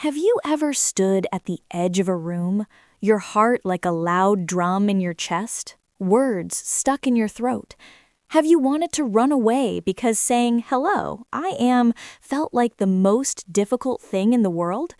Have you ever stood at the edge of a room, your heart like a loud drum in your chest, words stuck in your throat? Have you wanted to run away because saying, "Hello, I am," felt like the most difficult thing in the world?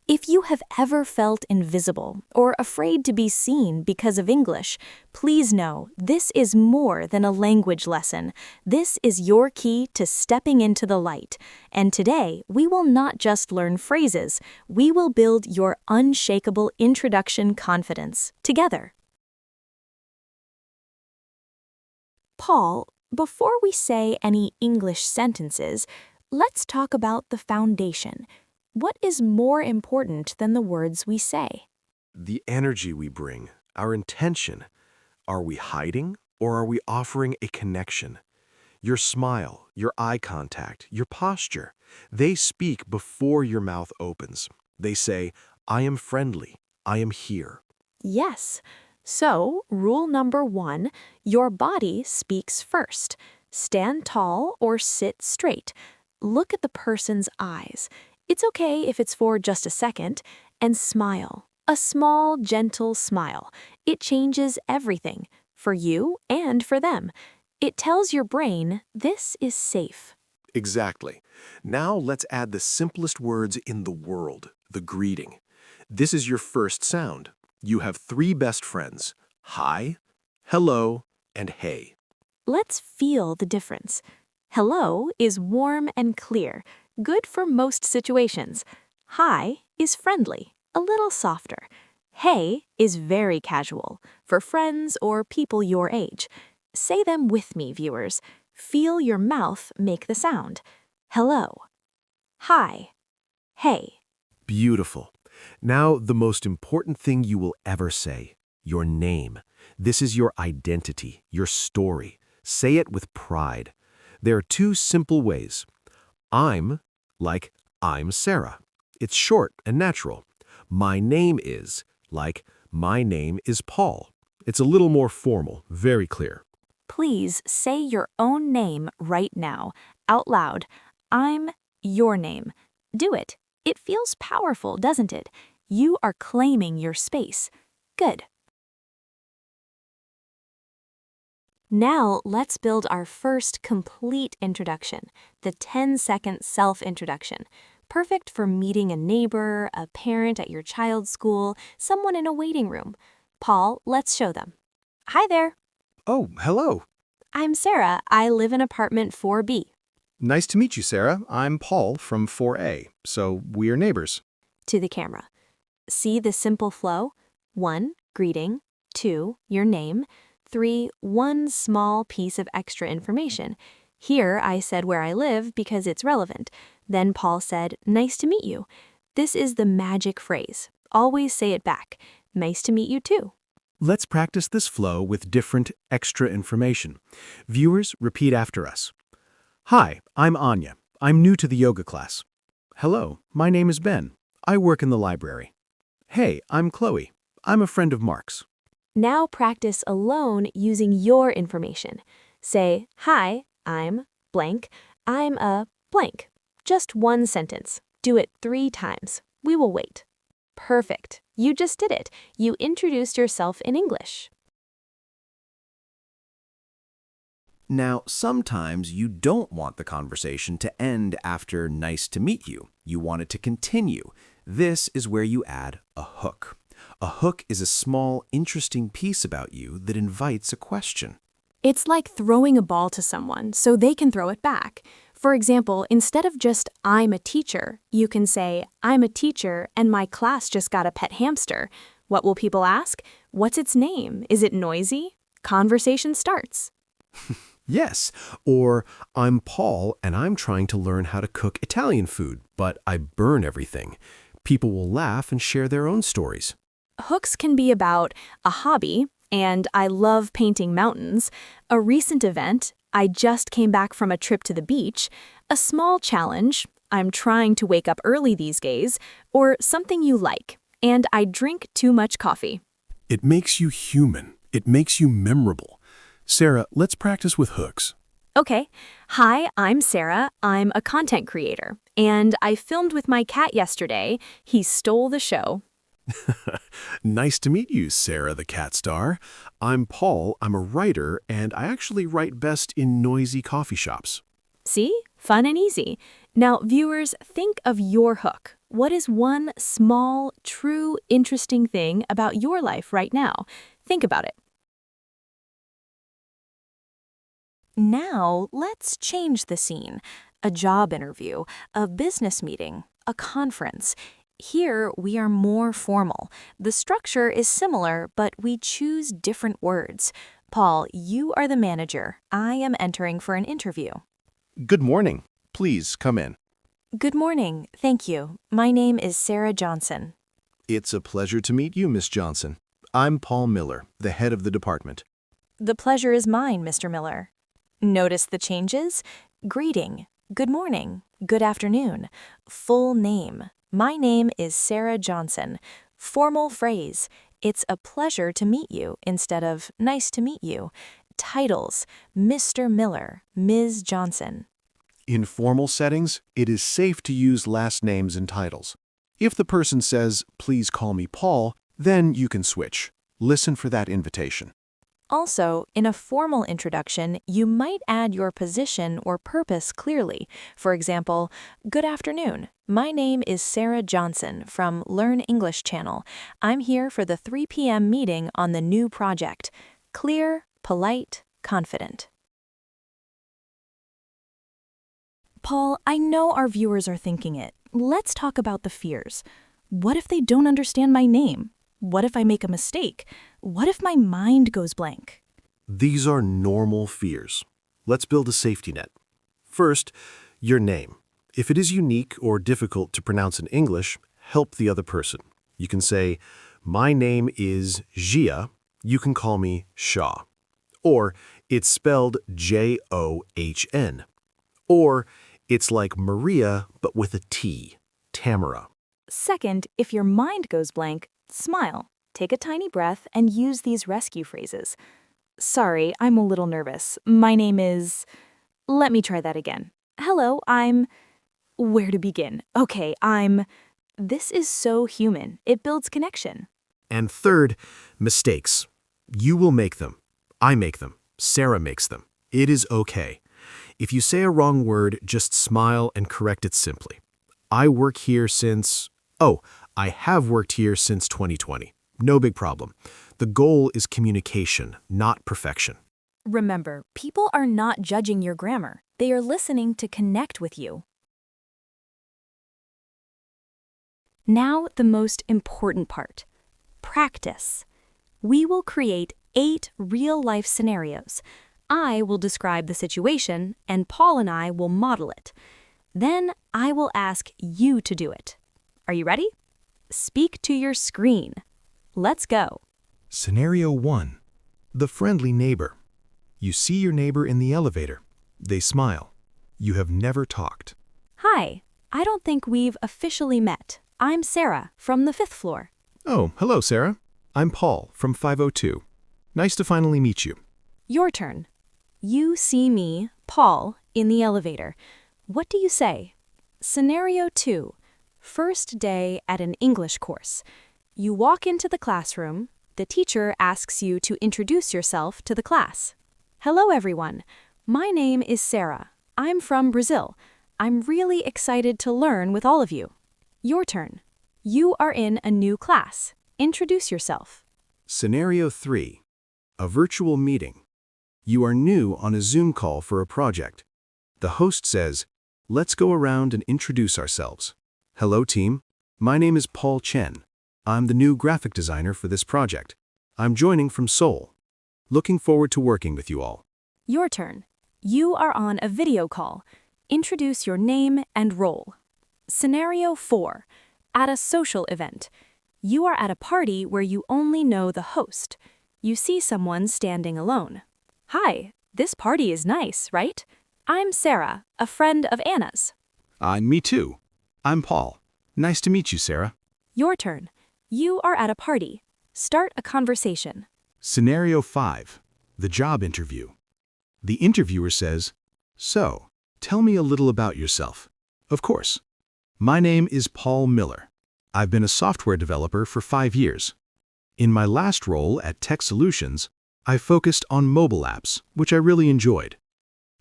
If you have ever felt invisible or afraid to be seen because of English, please know this is more than a language lesson. This is your key to stepping into the light. And today, we will not just learn phrases, we will build your unshakable introduction confidence together. Paul, before we say any English sentences, let's talk about the foundation. What is more important than the words we say? The energy we bring, our intention. Are we hiding or are we offering a connection? Your smile, your eye contact, your posture, they speak before your mouth opens. They say, "I am friendly, I am here." Yes. So, rule number 1, your body speaks first. Stand tall or sit straight. Look at the person's eyes. It's okay if it's for just a second, and smile. A small, gentle smile. It changes everything, for you and for them. It tells your brain, this is safe. Exactly. Now let's add the simplest words in the world, the greeting. This is your first sound. You have 3 best friends: hi, hello, and hey. Let's feel the difference. Hello is warm and clear, good for most situations. Hi is friendly, a little softer. Hey is very casual, for friends or people your age. Say them with me, viewers. Feel your mouth make the sound. Hello. Hi. Hey. Beautiful. Now the most important thing you will ever say, your name. This is your identity, your story. Say it with pride. There are 2 simple ways. I'm, like I'm Sarah. It's short and natural. My name is, like my name is Paul. It's a little more formal, very clear. Please say your own name right now, out loud. I'm your name. Do it. It feels powerful, doesn't it? You are claiming your space. Good. Now let's build our first complete introduction, the 10-second self-introduction. Perfect for meeting a neighbor, a parent at your child's school, someone in a waiting room. Paul, let's show them. Hi there. Oh, hello. I'm Sarah. I live in apartment 4B. Nice to meet you, Sarah. I'm Paul from 4A, so we are neighbors. To the camera. See the simple flow? 1, greeting. 2, your name. 3, one small piece of extra information. Here I said where I live because it's relevant. Then Paul said, "Nice to meet you." This is the magic phrase. Always say it back. Nice to meet you too. Let's practice this flow with different extra information. Viewers, repeat after us. Hi, I'm Anya. I'm new to the yoga class. Hello, my name is Ben. I work in the library. Hey, I'm Chloe. I'm a friend of Mark's. Now practice alone using your information. Say, "Hi, I'm blank. I'm a blank." Just one sentence. Do it 3 times. We will wait. Perfect. You just did it. You introduced yourself in English. Now, sometimes you don't want the conversation to end after "nice to meet you." You want it to continue. This is where you add a hook. A hook is a small, interesting piece about you that invites a question. It's like throwing a ball to someone so they can throw it back. For example, instead of just "I'm a teacher," you can say, "I'm a teacher and my class just got a pet hamster." What will people ask? What's its name? Is it noisy? Conversation starts. Yes, or I'm Paul and I'm trying to learn how to cook Italian food, but I burn everything. People will laugh and share their own stories. Hooks can be about a hobby, and I love painting mountains, a recent event, I just came back from a trip to the beach, a small challenge, I'm trying to wake up early these days, or something you like, and I drink too much coffee. It makes you human. It makes you memorable. Sarah, let's practice with hooks. Okay. Hi, I'm Sarah. I'm a content creator, and I filmed with my cat yesterday. He stole the show. Nice to meet you, Sarah the cat star. I'm Paul, I'm a writer, and I actually write best in noisy coffee shops. See? Fun and easy. Now, viewers, think of your hook. What is one small, true, interesting thing about your life right now? Think about it. Now, let's change the scene. A job interview, a business meeting, a conference. Here, we are more formal. The structure is similar, but we choose different words. Paul, you are the manager. I am entering for an interview. Good morning. Please come in. Good morning. Thank you. My name is Sarah Johnson. It's a pleasure to meet you, Miss Johnson. I'm Paul Miller, the head of the department. The pleasure is mine, Mr. Miller. Notice the changes? Greeting. Good morning. Good afternoon. Full name. My name is Sarah Johnson. Formal phrase. It's a pleasure to meet you instead of nice to meet you. Titles. Mr. Miller, Ms. Johnson. In formal settings, it is safe to use last names and titles. If the person says, "Please call me Paul," then you can switch. Listen for that invitation. Also, in a formal introduction, you might add your position or purpose clearly. For example, good afternoon. My name is Sarah Johnson from Learn English Channel. I'm here for the 3 p.m. meeting on the new project. Clear, polite, confident. Paul, I know our viewers are thinking it. Let's talk about the fears. What if they don't understand my name? What if I make a mistake? What if my mind goes blank? These are normal fears. Let's build a safety net. First, your name. If it is unique or difficult to pronounce in English, help the other person. You can say, "My name is Jia. You can call me Shaw." Or, "It's spelled John." Or, "It's like Maria, but with a T, Tamara." Second, if your mind goes blank, smile. Take a tiny breath and use these rescue phrases. Sorry, I'm a little nervous. My name is... Let me try that again. Hello, I'm... Where to begin? Okay, I'm... This is so human. It builds connection. And third, mistakes. You will make them. I make them. Sarah makes them. It is okay. If you say a wrong word, just smile and correct it simply. I work here since... I have worked here since 2020. No big problem. The goal is communication, not perfection. Remember, people are not judging your grammar. They are listening to connect with you. Now, the most important part. Practice. We will create 8 real-life scenarios. I will describe the situation, and Paul and I will model it. Then I will ask you to do it. Are you ready? Speak to your screen. Let's go. Scenario 1. The friendly neighbor. You see your neighbor in the elevator. They smile. You have never talked. Hi, I don't think we've officially met. I'm Sarah from the 5th floor. Oh, hello, Sarah. I'm Paul from 502. Nice to finally meet you. Your turn. You see me, Paul, in the elevator. What do you say? Scenario 2. First day at an English course. You walk into the classroom. The teacher asks you to introduce yourself to the class. Hello, everyone. My name is Sarah. I'm from Brazil. I'm really excited to learn with all of you. Your turn. You are in a new class. Introduce yourself. Scenario 3. A virtual meeting. You are new on a Zoom call for a project. The host says, "Let's go around and introduce ourselves. Hello, team. My name is Paul Chen. I'm the new graphic designer for this project. I'm joining from Seoul. Looking forward to working with you all." Your turn. You are on a video call. Introduce your name and role. Scenario 4. At a social event. You are at a party where you only know the host. You see someone standing alone. Hi, this party is nice, right? I'm Sarah, a friend of Anna's. Me too. I'm Paul. Nice to meet you, Sarah. Your turn. You are at a party. Start a conversation. Scenario 5. The job interview. The interviewer says, So, tell me a little about yourself. Of course. My name is Paul Miller. I've been a software developer for 5 years. In my last role at Tech Solutions, I focused on mobile apps, which I really enjoyed.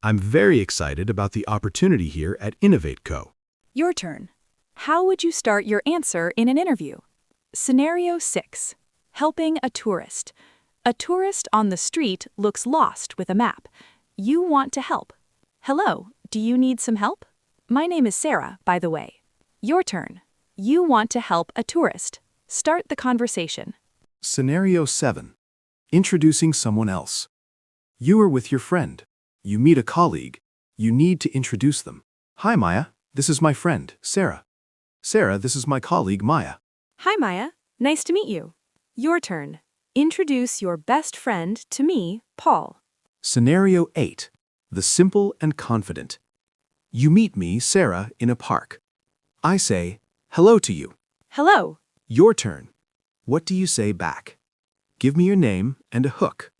I'm very excited about the opportunity here at Innovate Co. Your turn. How would you start your answer in an interview? Scenario 6. Helping a tourist. A tourist on the street looks lost with a map. You want to help. Hello, do you need some help? My name is Sara, by the way. Your turn. You want to help a tourist. Start the conversation. Scenario 7. Introducing someone else. You are with your friend. You meet a colleague. You need to introduce them. Hi, Maya. This is my friend, Sara. Sara, this is my colleague, Maya. Hi, Maya. Nice to meet you. Your turn. Introduce your best friend to me, Paul. Scenario 8. The simple and confident. You meet me, Sara, in a park. I say, hello to you. Hello. Your turn. What do you say back? Give me your name and a hook.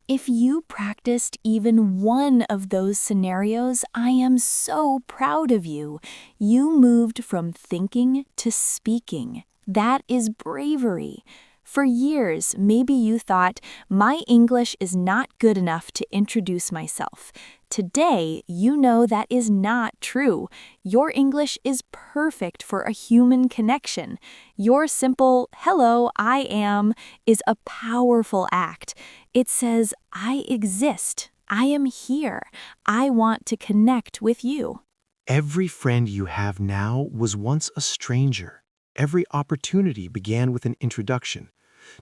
If you practiced even one of those scenarios, I am so proud of you. You moved from thinking to speaking. That is bravery. For years, maybe you thought, my English is not good enough to introduce myself. Today, you know that is not true. Your English is perfect for a human connection. Your simple, hello, I am, is a powerful act. It says, I exist. I am here. I want to connect with you. Every friend you have now was once a stranger. Every opportunity began with an introduction.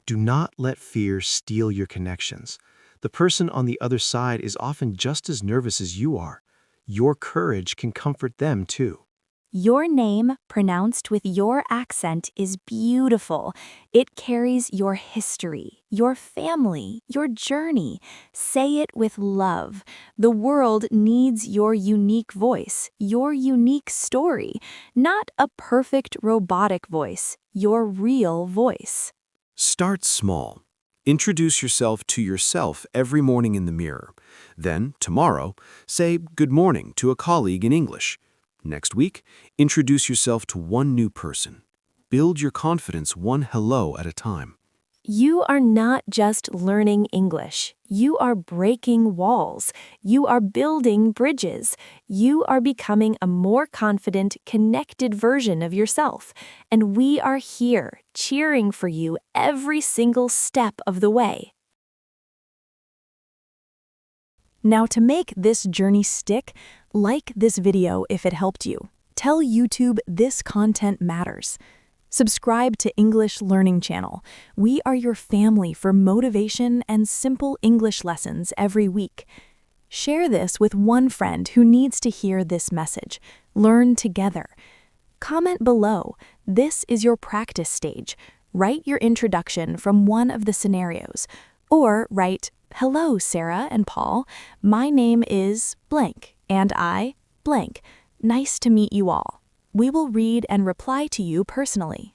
Do not let fear steal your connections. The person on the other side is often just as nervous as you are. Your courage can comfort them too. Your name, pronounced with your accent, is beautiful. It carries your history, your family, your journey. Say it with love. The world needs your unique voice, your unique story, not a perfect robotic voice, your real voice. Start small. Introduce yourself to yourself every morning in the mirror. Then, tomorrow, say good morning to a colleague in English. Next week, introduce yourself to one new person. Build your confidence one hello at a time. You are not just learning English. You are breaking walls. You are building bridges. You are becoming a more confident, connected version of yourself. And we are here, cheering for you every single step of the way. Now, to make this journey stick, like this video if it helped you. Tell YouTube this content matters. Subscribe to English Learning Channel. We are your family for motivation and simple English lessons every week. Share this with one friend who needs to hear this message. Learn together. Comment below. This is your practice stage. Write your introduction from one of the scenarios. Or write, hello, Sara and Paul. My name is blank, and I blank. Nice to meet you all. We will read and reply to you personally.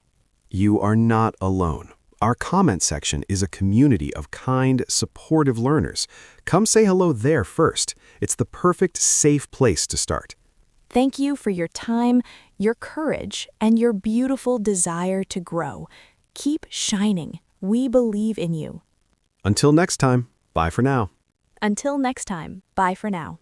You are not alone. Our comment section is a community of kind, supportive learners. Come say hello there first. It's the perfect, safe place to start. Thank you for your time, your courage, and your beautiful desire to grow. Keep shining. We believe in you. Until next time, bye for now. Until next time, bye for now.